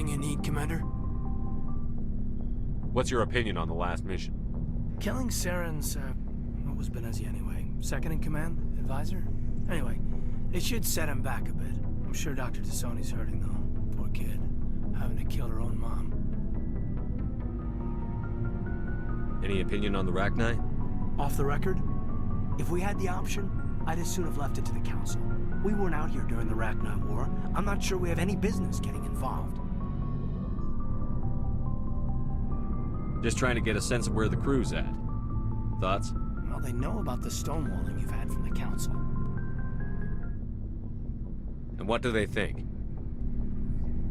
Everything you need, Commander? What's your opinion on the last mission? Killing Saren's, what was Benezi anyway? Second in command? Advisor? Anyway, it should set him back a bit. I'm sure Dr. Tassoni's hurting, though. Poor kid. Having to kill her own mom. Any opinion on the Rachni? Off the record? If we had the option, I'd as soon have left it to the Council. We weren't out here during the Rachni War. I'm not sure we have any business getting involved. Just trying to get a sense of where the crew's at. Thoughts? Well, they know about the stonewalling you've had from the Council. And what do they think?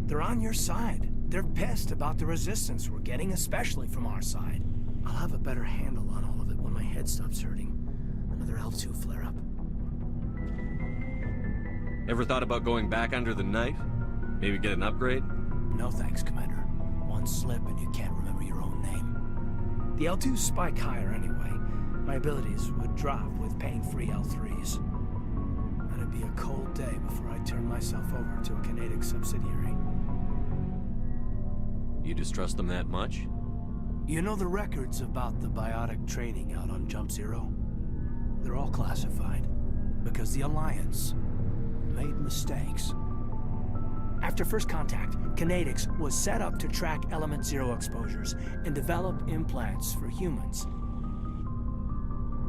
They're on your side. They're pissed about the resistance we're getting, especially from our side. I'll have a better handle on all of it when my head stops hurting. Another L2 flare-up. Ever thought about going back under the knife? Maybe get an upgrade? No thanks, Commander. One slip and you can't remember your own name. The L2s spike higher anyway. My abilities would drop with pain-free L3s. And it'd be a cold day before I turn myself over to a Canadic subsidiary. You distrust them that much? You know the records about the biotic trading out on Jump Zero? They're all classified. Because the Alliance made mistakes. After first contact, Kinetics was set up to track Element Zero exposures and develop implants for humans.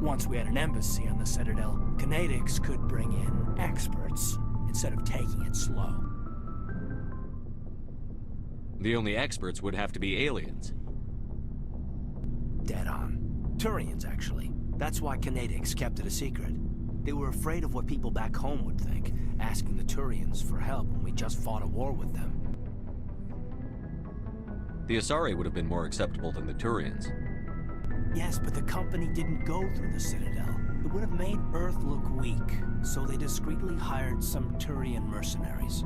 Once we had an embassy on the Citadel, Kinetics could bring in experts instead of taking it slow. The only experts would have to be aliens. Dead on. Turians, actually. That's why Kinetics kept it a secret. They were afraid of what people back home would think, asking the Turians for help when we just fought a war with them. The Asari would have been more acceptable than the Turians. Yes, but the company didn't go through the Citadel. It would have made Earth look weak, so they discreetly hired some Turian mercenaries.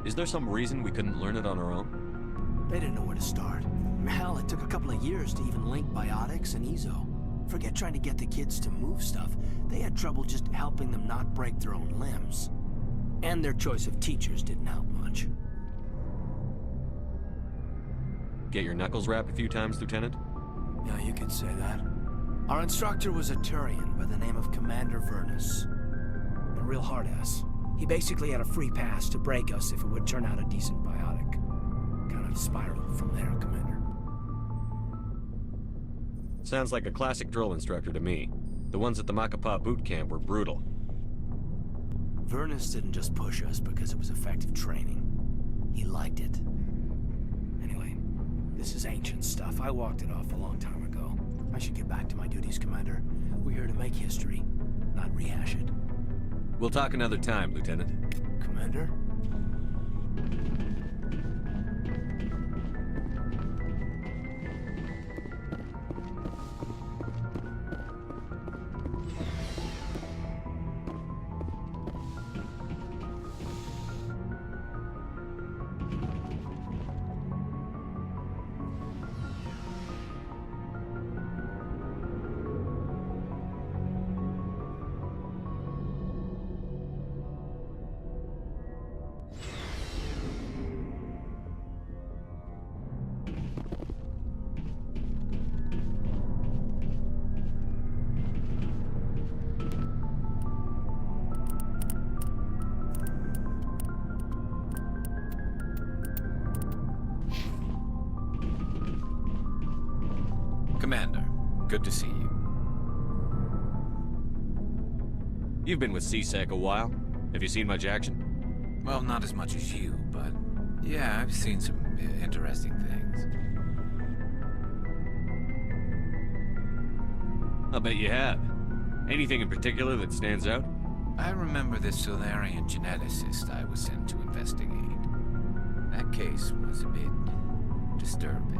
Is there some reason we couldn't learn it on our own? They didn't know where to start. Hell, it took a couple of years to even link biotics and Ezo. Forget trying to get the kids to move stuff. They had trouble just helping them not break their own limbs. And their choice of teachers didn't help much. Get your knuckles rapped a few times, Lieutenant? Yeah, you could say that. Our instructor was a Turian by the name of Commander Vernus. A real hard-ass. He basically had a free pass to break us if it would turn out a decent biotic. Kind of spiraled from there, Commander. Sounds like a classic drill instructor to me. The ones at the Macapa boot camp were brutal. Vernus didn't just push us because it was effective training. He liked it. Anyway, this is ancient stuff. I walked it off a long time ago. I should get back to my duties, Commander. We're here to make history, not rehash it. We'll talk another time, Lieutenant. Commander? Commander, good to see you. You've been with CSEC a while. Have you seen much action? Well, not as much as you, but yeah, I've seen some interesting things. I'll bet you have. Anything in particular that stands out? I remember this Solarian geneticist I was sent to investigate. That case was a bit disturbing.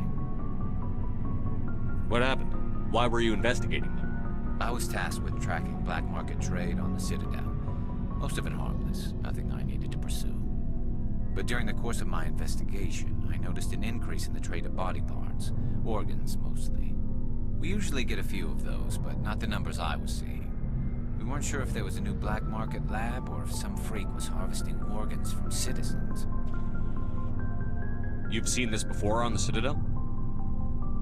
What happened? Why were you investigating them? I was tasked with tracking black market trade on the Citadel. Most of it harmless, nothing I needed to pursue. But during the course of my investigation, I noticed an increase in the trade of body parts, organs mostly. We usually get a few of those, but not the numbers I was seeing. We weren't sure if there was a new black market lab or if some freak was harvesting organs from citizens. You've seen this before on the Citadel?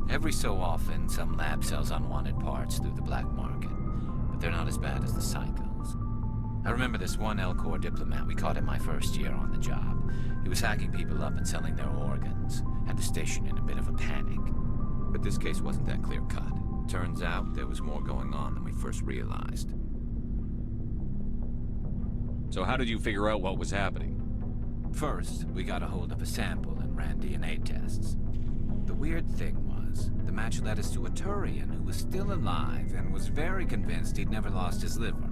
Every so often, some lab sells unwanted parts through the black market, but they're not as bad as the psychos. I remember this one L-Corps diplomat we caught in my first year on the job. He was hacking people up and selling their organs. Had the station in a bit of a panic. But this case wasn't that clear-cut. Turns out there was more going on than we first realized. So how did you figure out what was happening? First, we got a hold of a sample and ran DNA tests. The weird thing was, the match led us to a Turian who was still alive and was very convinced he'd never lost his liver.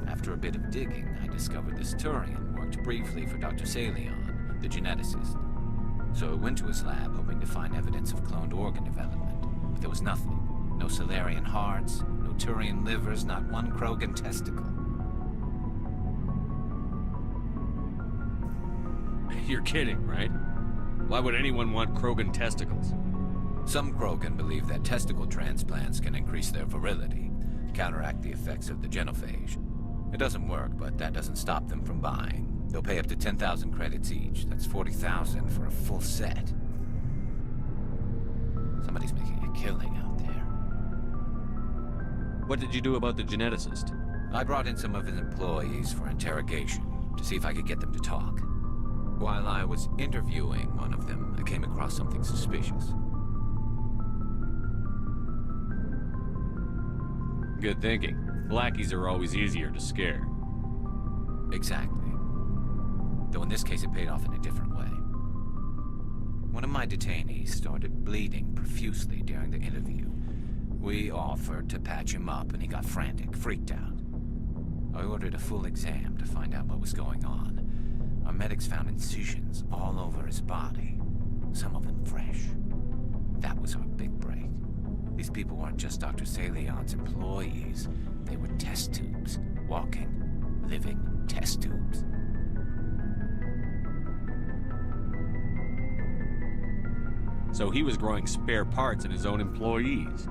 After a bit of digging, I discovered this Turian worked briefly for Dr. Salion, the geneticist. So I went to his lab hoping to find evidence of cloned organ development, but there was nothing. No Salarian hearts, no Turian livers, not one Krogan testicle. You're kidding, right? Why would anyone want Krogan testicles? Some Krogan believe that testicle transplants can increase their virility, counteract the effects of the genophage. It doesn't work, but that doesn't stop them from buying. They'll pay up to 10,000 credits each. That's 40,000 for a full set. Somebody's making a killing out there. What did you do about the geneticist? I brought in some of his employees for interrogation, to see if I could get them to talk. While I was interviewing one of them, I came across something suspicious. Good thinking. Blackies are always easier to scare. Exactly. Though in this case it paid off in a different way. One of my detainees started bleeding profusely during the interview. We offered to patch him up and he got frantic, freaked out. I ordered a full exam to find out what was going on. Our medics found incisions all over his body, some of them fresh. That was our big break. These people weren't just Dr. Salion's employees. They were test tubes. Walking, living test tubes. So he was growing spare parts in his own employees.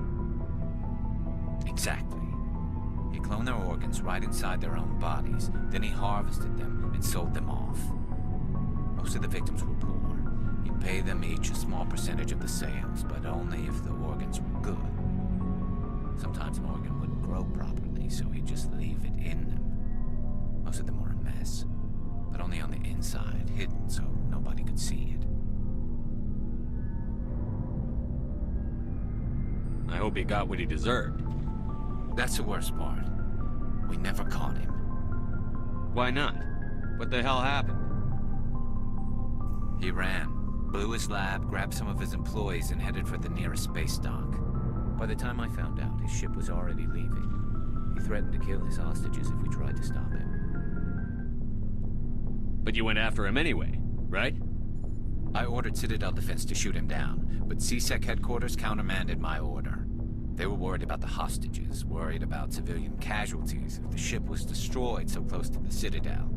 Exactly. He cloned their organs right inside their own bodies. Then he harvested them and sold them off. Most of the victims were poor. He'd pay them each a small percentage of the sales, but only if the organs were good. Sometimes an organ wouldn't grow properly, so he'd just leave it in them. Most of them were a mess, but only on the inside, hidden so nobody could see it. I hope he got what he deserved. That's the worst part. We never caught him. Why not? What the hell happened? He ran, blew his lab, grabbed some of his employees, and headed for the nearest space dock. By the time I found out, his ship was already leaving. He threatened to kill his hostages if we tried to stop him. But you went after him anyway, right? I ordered Citadel Defense to shoot him down, but CSEC headquarters countermanded my order. They were worried about the hostages, worried about civilian casualties if the ship was destroyed so close to the Citadel.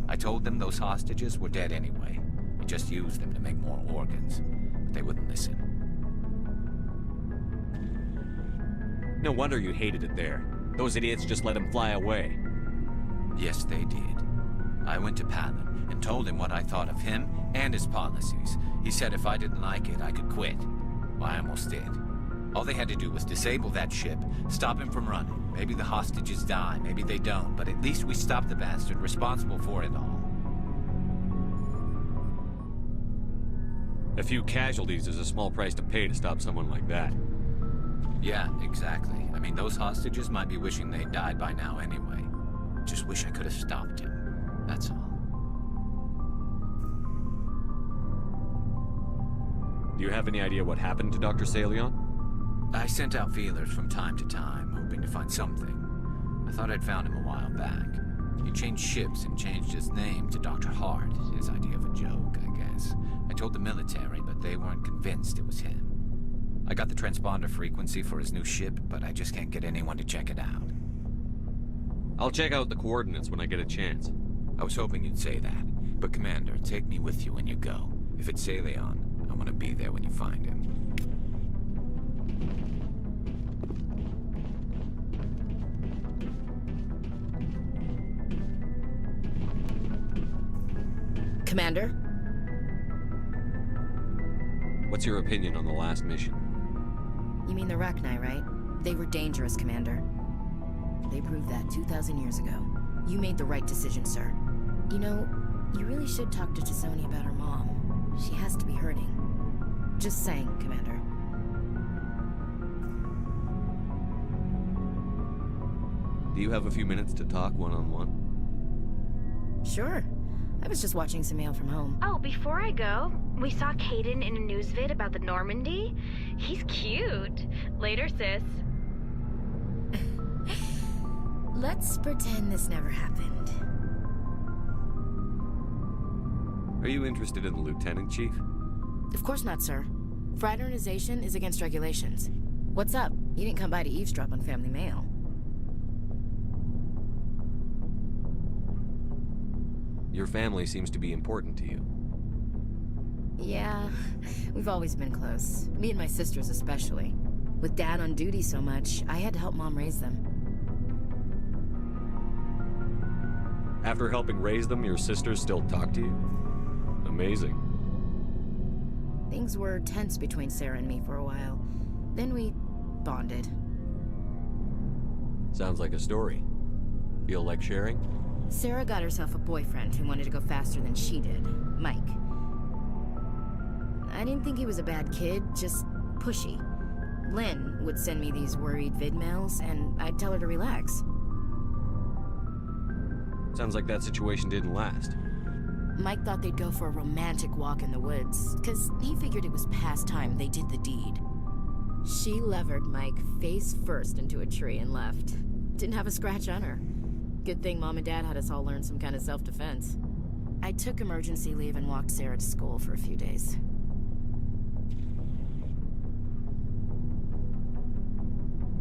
I told them those hostages were dead anyway. We just used them to make more organs, but they wouldn't listen. No wonder you hated it there. Those idiots just let him fly away. Yes, they did. I went to Tatman and told him what I thought of him and his policies. He said if I didn't like it, I could quit. Well, I almost did. All they had to do was disable that ship, stop him from running. Maybe the hostages die, maybe they don't, but at least we stopped the bastard responsible for it all. A few casualties is a small price to pay to stop someone like that. Yeah, exactly. I mean, those hostages might be wishing they'd died by now anyway. Just wish I could have stopped him. That's all. Do you have any idea what happened to Dr. Salion? I sent out feelers from time to time, hoping to find something. I thought I'd found him a while back. He changed ships and changed his name to Dr. Hart, his idea of a joke, I guess. I told the military, but they weren't convinced it was him. I got the transponder frequency for his new ship, but I just can't get anyone to check it out. I'll check out the coordinates when I get a chance. I was hoping you'd say that. But Commander, take me with you when you go. If it's Salion, I want to be there when you find him. Commander? What's your opinion on the last mission? You mean the Rachni, right? They were dangerous, Commander. They proved that 2,000 years ago. You made the right decision, sir. You know, you really should talk to T'Soni about her mom. She has to be hurting. Just saying, Commander. Do you have a few minutes to talk one-on-one? Sure. I was just watching some mail from home. Oh, before I go, we saw Caden in a news vid about the Normandy. He's cute. Later, sis. Let's pretend this never happened. Are you interested in the Lieutenant, Chief? Of course not, sir. Fraternization is against regulations. What's up? You didn't come by to eavesdrop on family mail. Your family seems to be important to you. Yeah, we've always been close. Me and my sisters especially. With Dad on duty so much, I had to help Mom raise them. After helping raise them, your sisters still talk to you? Amazing. Things were tense between Sarah and me for a while. Then we bonded. Sounds like a story. Feel like sharing? Sarah got herself a boyfriend who wanted to go faster than she did, Mike. I didn't think he was a bad kid, just pushy. Lynn would send me these worried vid mails, and I'd tell her to relax. Sounds like that situation didn't last. Mike thought they'd go for a romantic walk in the woods, because he figured it was past time they did the deed. She levered Mike face first into a tree and left. Didn't have a scratch on her. Good thing Mom and Dad had us all learn some kind of self-defense. I took emergency leave and walked Sarah to school for a few days.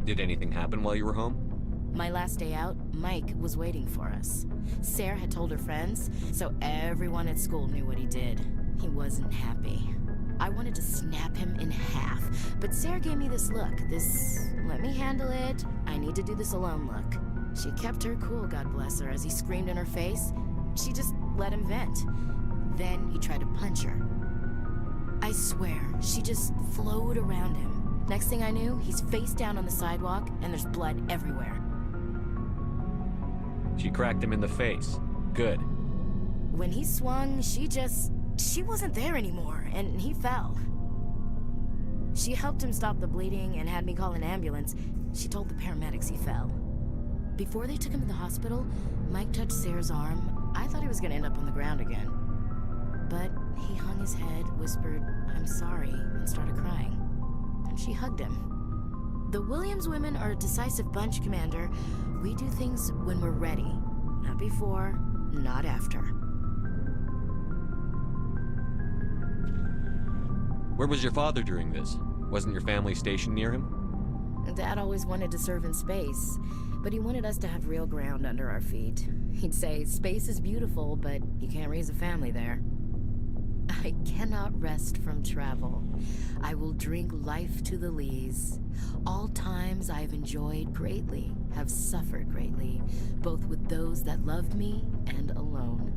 Did anything happen while you were home? My last day out, Mike was waiting for us. Sarah had told her friends, so everyone at school knew what he did. He wasn't happy. I wanted to snap him in half, but Sarah gave me this look, this let me handle it, I need to do this alone look. She kept her cool, God bless her, as he screamed in her face. She just let him vent. Then he tried to punch her. I swear, she just flowed around him. Next thing I knew, he's face down on the sidewalk, and there's blood everywhere. She cracked him in the face. Good. When he swung, she wasn't there anymore, and he fell. She helped him stop the bleeding and had me call an ambulance. She told the paramedics he fell. Before they took him to the hospital, Mike touched Sarah's arm. I thought he was gonna end up on the ground again. But he hung his head, whispered, "I'm sorry," and started crying. And she hugged him. The Williams women are a decisive bunch, Commander. We do things when we're ready. Not before, not after. Where was your father during this? Wasn't your family stationed near him? Dad always wanted to serve in space, but he wanted us to have real ground under our feet. He'd say, space is beautiful, but you can't raise a family there. I cannot rest from travel. I will drink life to the lees. All times I have enjoyed greatly, have suffered greatly, both with those that loved me and alone.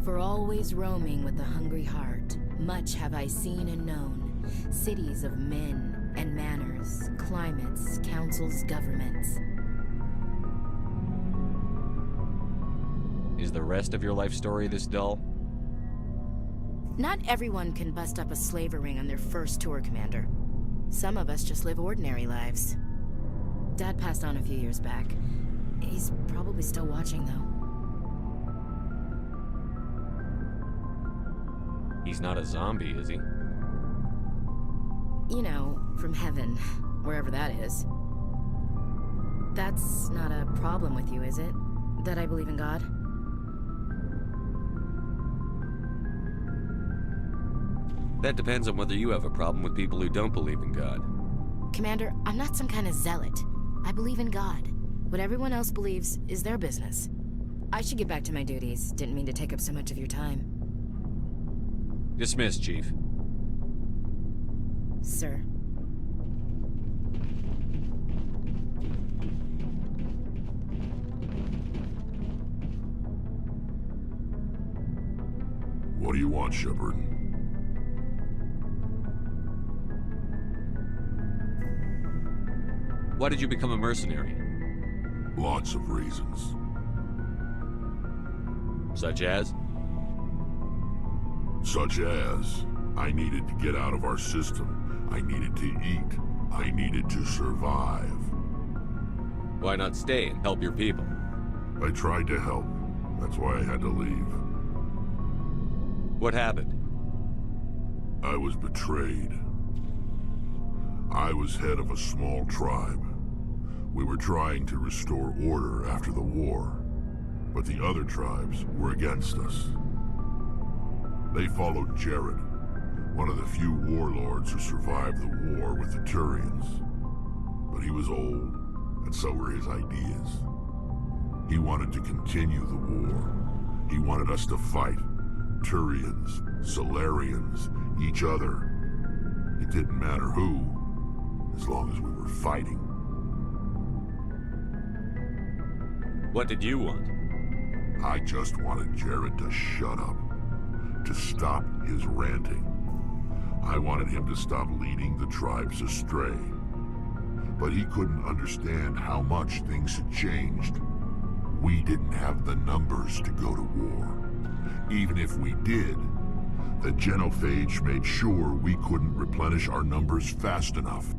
For always roaming with a hungry heart, much have I seen and known, cities of men and manners, climates, councils, governments. Is the rest of your life story this dull? Not everyone can bust up a slaver ring on their first tour, Commander. Some of us just live ordinary lives. Dad passed on a few years back. He's probably still watching, though. He's not a zombie, is he? You know, from heaven, wherever that is. That's not a problem with you, is it? That I believe in God? That depends on whether you have a problem with people who don't believe in God. Commander, I'm not some kind of zealot. I believe in God. What everyone else believes is their business. I should get back to my duties. Didn't mean to take up so much of your time. Dismissed, Chief. Sir. What do you want, Shepard? Why did you become a mercenary? Lots of reasons. Such as? Such as, I needed to get out of our system. I needed to eat. I needed to survive. Why not stay and help your people? I tried to help. That's why I had to leave. What happened? I was betrayed. I was head of a small tribe. We were trying to restore order after the war, but the other tribes were against us. They followed Jared, one of the few warlords who survived the war with the Turians. But he was old, and so were his ideas. He wanted to continue the war. He wanted us to fight. Turians, Solarians, each other. It didn't matter who, as long as we were fighting. What did you want? I just wanted Jared to shut up, to stop his ranting. I wanted him to stop leading the tribes astray. But he couldn't understand how much things had changed. We didn't have the numbers to go to war. Even if we did, the genophage made sure we couldn't replenish our numbers fast enough.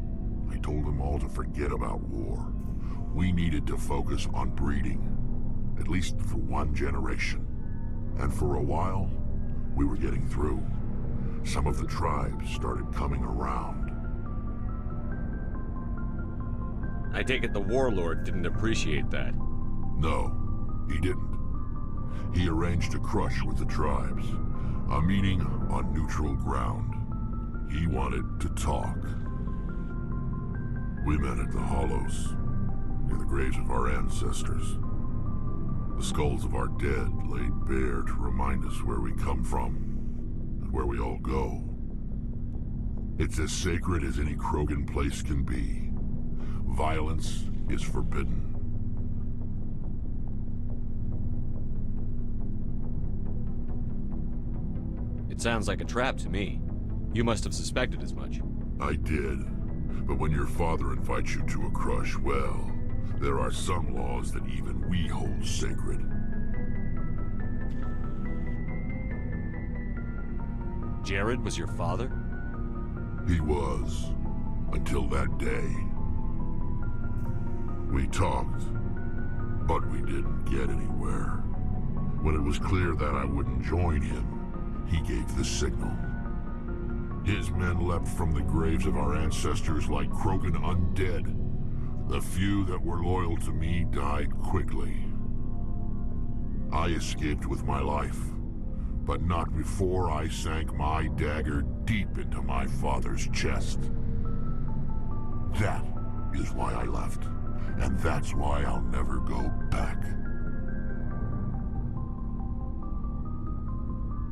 I told them all to forget about war. We needed to focus on breeding, at least for one generation. And for a while, we were getting through. Some of the tribes started coming around. I take it the warlord didn't appreciate that. No, he didn't. He arranged a crush with the tribes, a meeting on neutral ground. He wanted to talk. We met at the Hollows, near the graves of our ancestors. The skulls of our dead laid bare to remind us where we come from, and where we all go. It's as sacred as any Krogan place can be. Violence is forbidden. It sounds like a trap to me. You must have suspected as much. I did. But when your father invites you to a crush, well, there are some laws that even we hold sacred. Jared was your father? He was, until that day. We talked, but we didn't get anywhere. When it was clear that I wouldn't join him, he gave the signal. His men leapt from the graves of our ancestors like Krogan undead. The few that were loyal to me died quickly. I escaped with my life, but not before I sank my dagger deep into my father's chest. That is why I left, and that's why I'll never go back.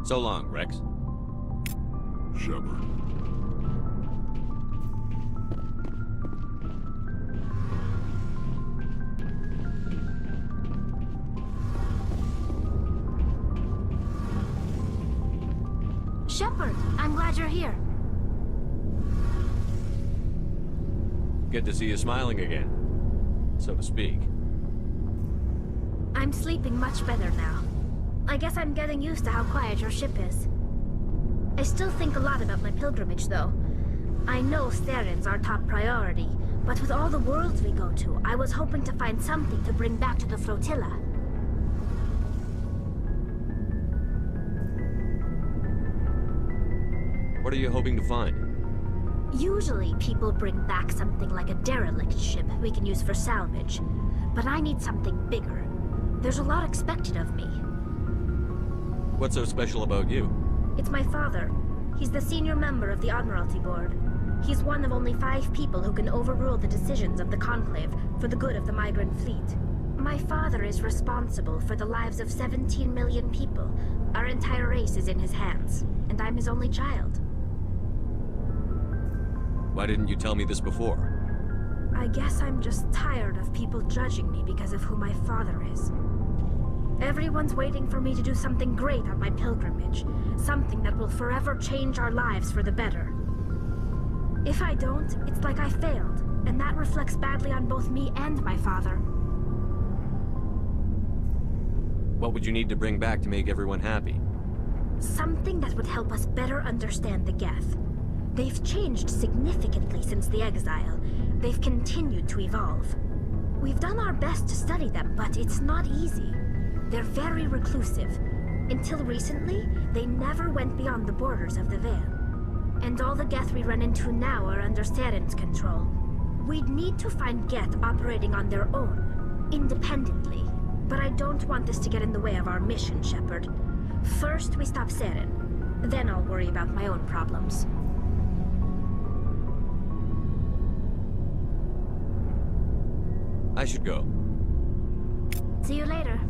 So long, Rex. Shepard. Shepard, I'm glad you're here. Good to see you smiling again, so to speak. I'm sleeping much better now. I guess I'm getting used to how quiet your ship is. I still think a lot about my pilgrimage, though. I know Steren's our top priority, but with all the worlds we go to, I was hoping to find something to bring back to the flotilla. What are you hoping to find? Usually, people bring back something like a derelict ship we can use for salvage. But I need something bigger. There's a lot expected of me. What's so special about you? It's my father. He's the senior member of the Admiralty Board. He's one of only 5 people who can overrule the decisions of the Conclave for the good of the migrant fleet. My father is responsible for the lives of 17 million people. Our entire race is in his hands, and I'm his only child. Why didn't you tell me this before? I guess I'm just tired of people judging me because of who my father is. Everyone's waiting for me to do something great on my pilgrimage. Something that will forever change our lives for the better. If I don't, it's like I failed, and that reflects badly on both me and my father. What would you need to bring back to make everyone happy? Something that would help us better understand the Geth. They've changed significantly since the exile. They've continued to evolve. We've done our best to study them, but it's not easy. They're very reclusive. Until recently, they never went beyond the borders of the Veil. And all the Geth we run into now are under Saren's control. We'd need to find Geth operating on their own, independently. But I don't want this to get in the way of our mission, Shepard. First, we stop Saren. Then I'll worry about my own problems. I should go. See you later.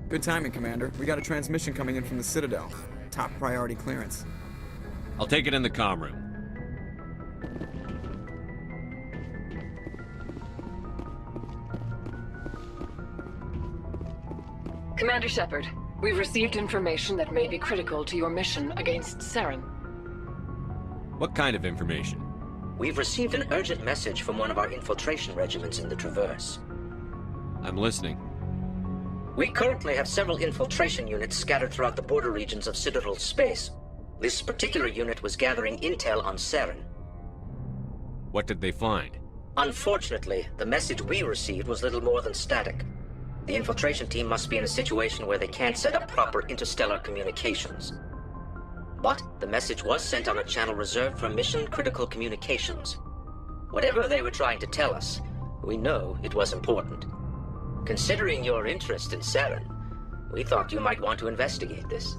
Good timing, Commander. We got a transmission coming in from the Citadel. Top priority clearance. I'll take it in the comm room. Commander Shepard, we've received information that may be critical to your mission against Saren. What kind of information? We've received an urgent message from one of our infiltration regiments in the Traverse. I'm listening. We currently have several infiltration units scattered throughout the border regions of Citadel space. This particular unit was gathering intel on Saren. What did they find? Unfortunately, the message we received was little more than static. The infiltration team must be in a situation where they can't set up proper interstellar communications. But the message was sent on a channel reserved for mission-critical communications. Whatever they were trying to tell us, we know it was important. Considering your interest in Saren, we thought you might want to investigate this.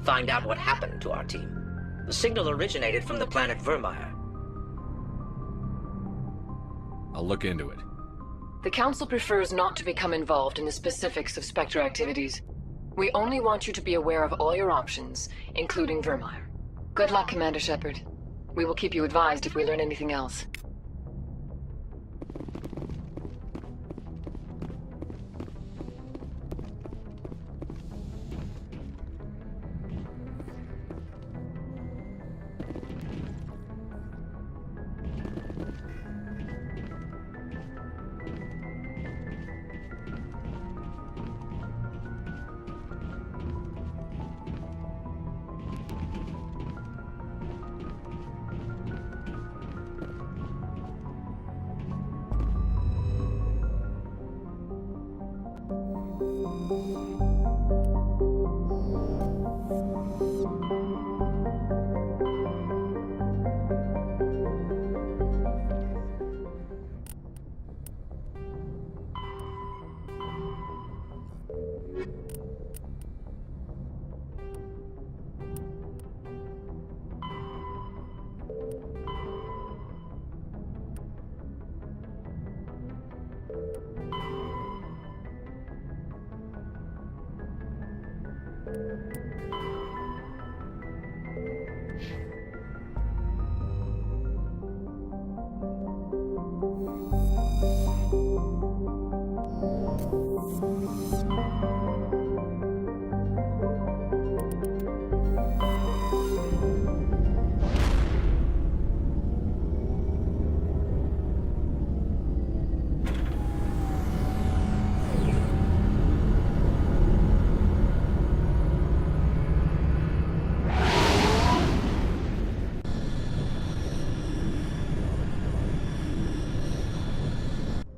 Find out what happened to our team. The signal originated from the planet Vermeer. I'll look into it. The Council prefers not to become involved in the specifics of Spectre activities. We only want you to be aware of all your options, including Vermeer. Good luck, Commander Shepard. We will keep you advised if we learn anything else.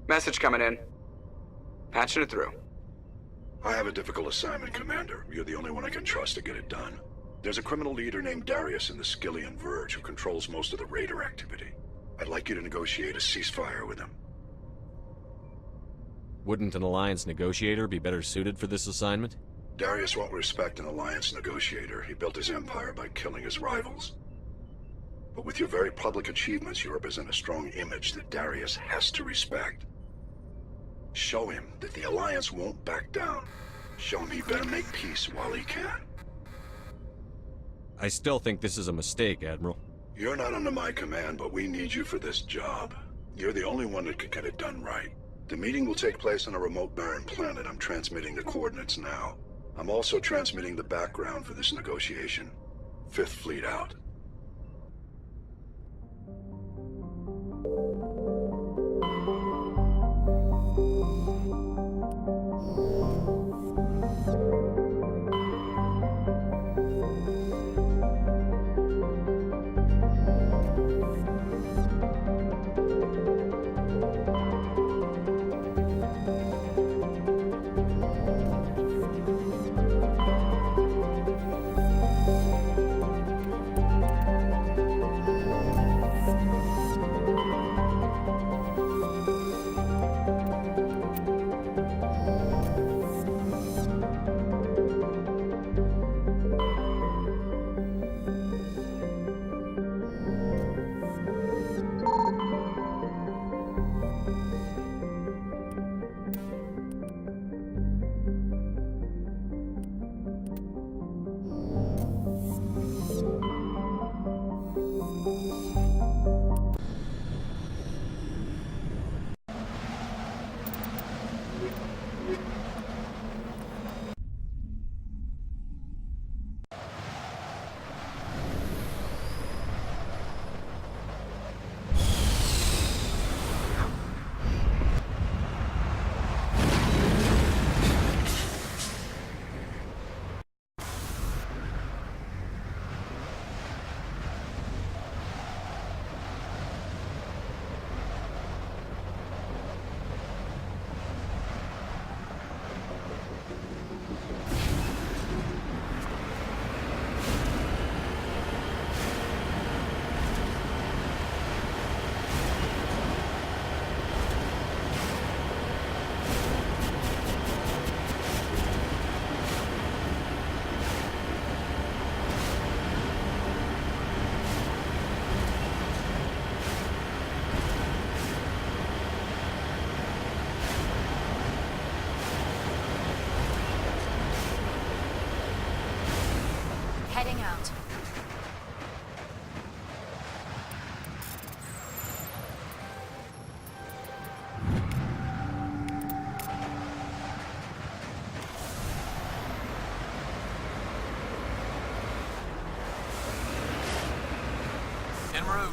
Message coming in. Patching it through. I have a difficult assignment, Commander. You're the only one I can trust to get it done. There's a criminal leader named Darius in the Skillian Verge who controls most of the raider activity. I'd like you to negotiate a ceasefire with him. Wouldn't an Alliance negotiator be better suited for this assignment? Darius won't respect an Alliance negotiator. He built his empire by killing his rivals. But with your very public achievements, you represent a strong image that Darius has to respect. Show him that the Alliance won't back down. Show him he better make peace while he can. I still think this is a mistake, Admiral. You're not under my command, but we need you for this job. You're the only one that could get it done right. The meeting will take place on a remote barren planet. I'm transmitting the coordinates now. I'm also transmitting the background for this negotiation. Fifth Fleet out. Heading out. En route.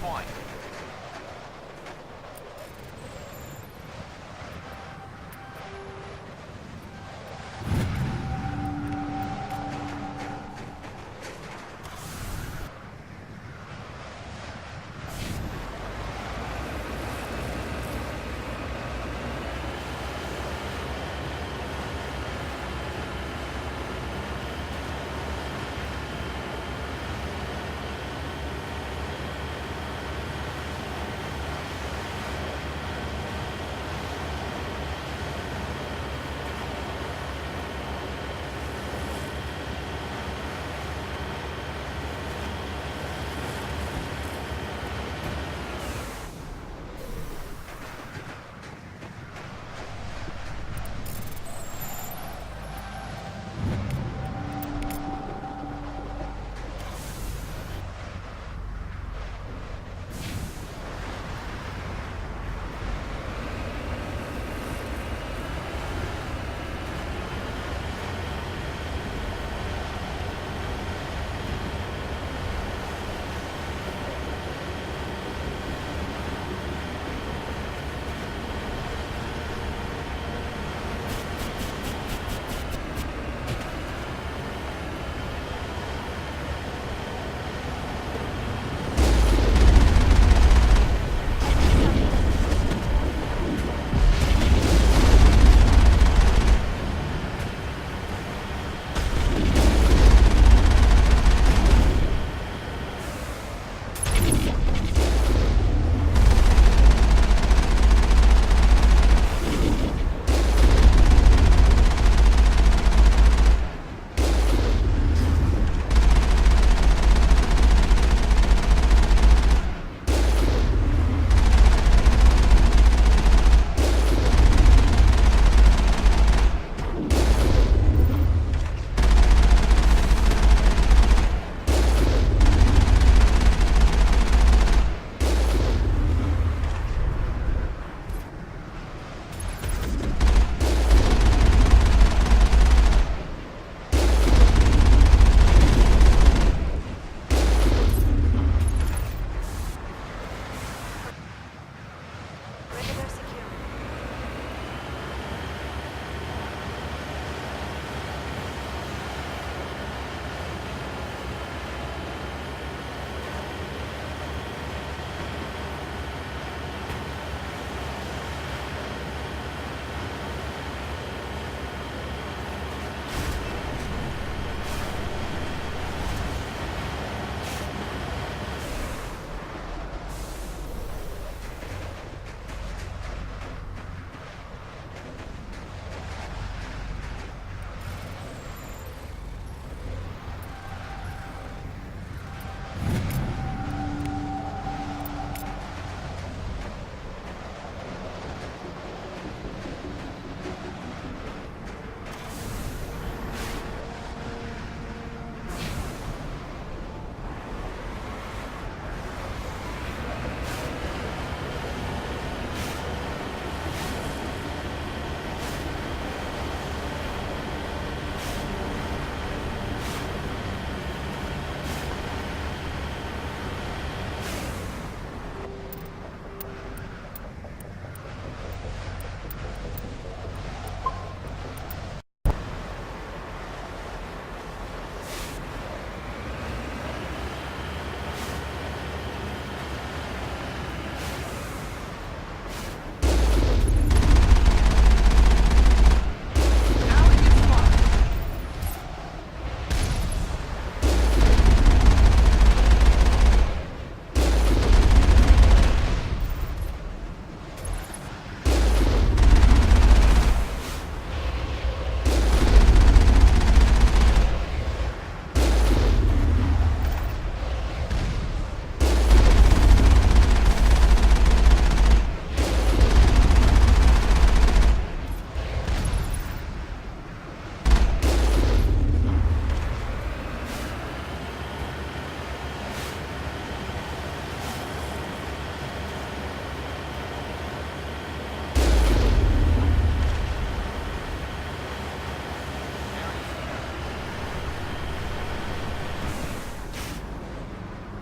point.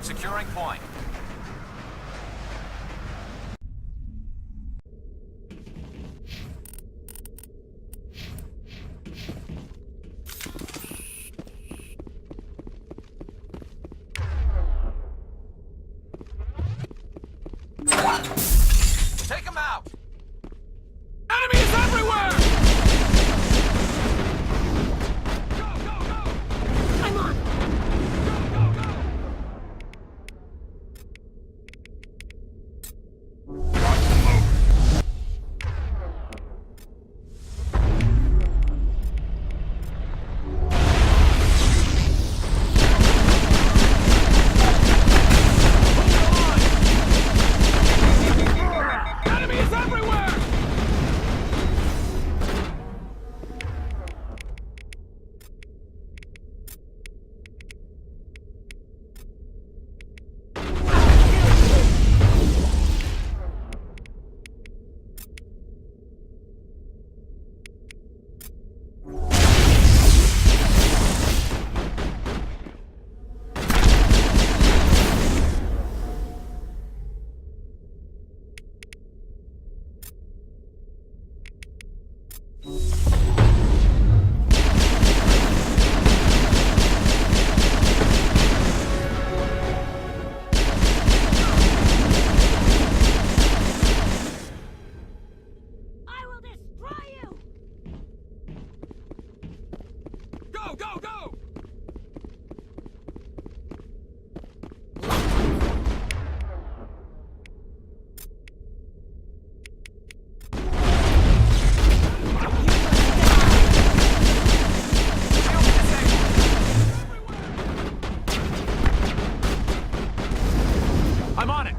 Securing point. Take him out! Enemies everywhere! Go, go, go! I'm on! Go, go, go! Enemies everywhere! I will destroy you! Go, go, go! I'm on it!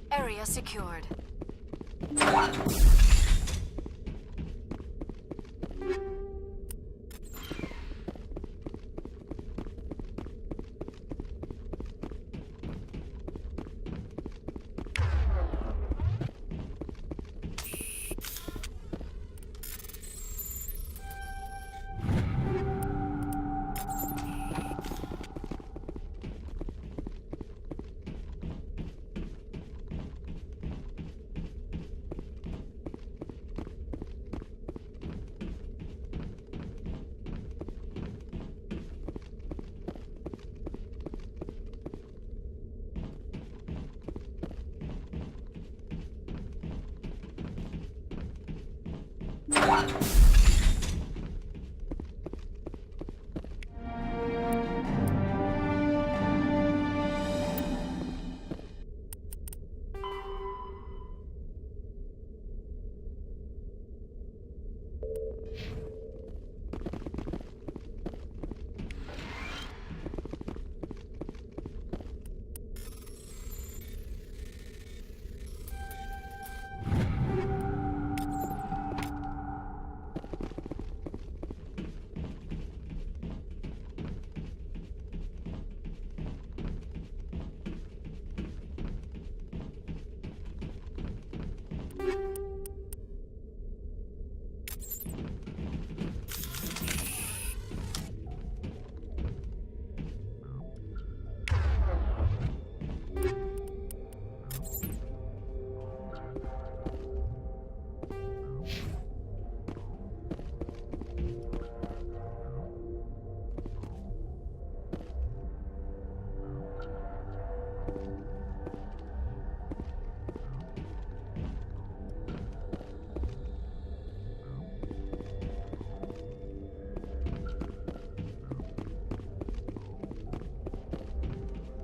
Area secured.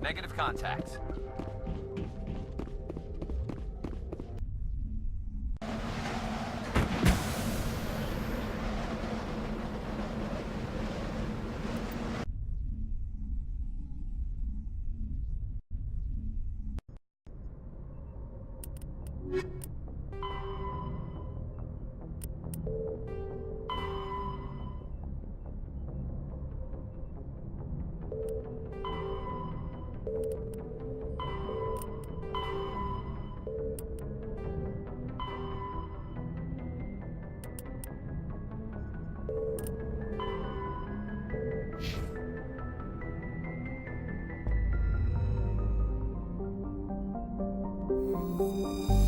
Negative contact. Bye.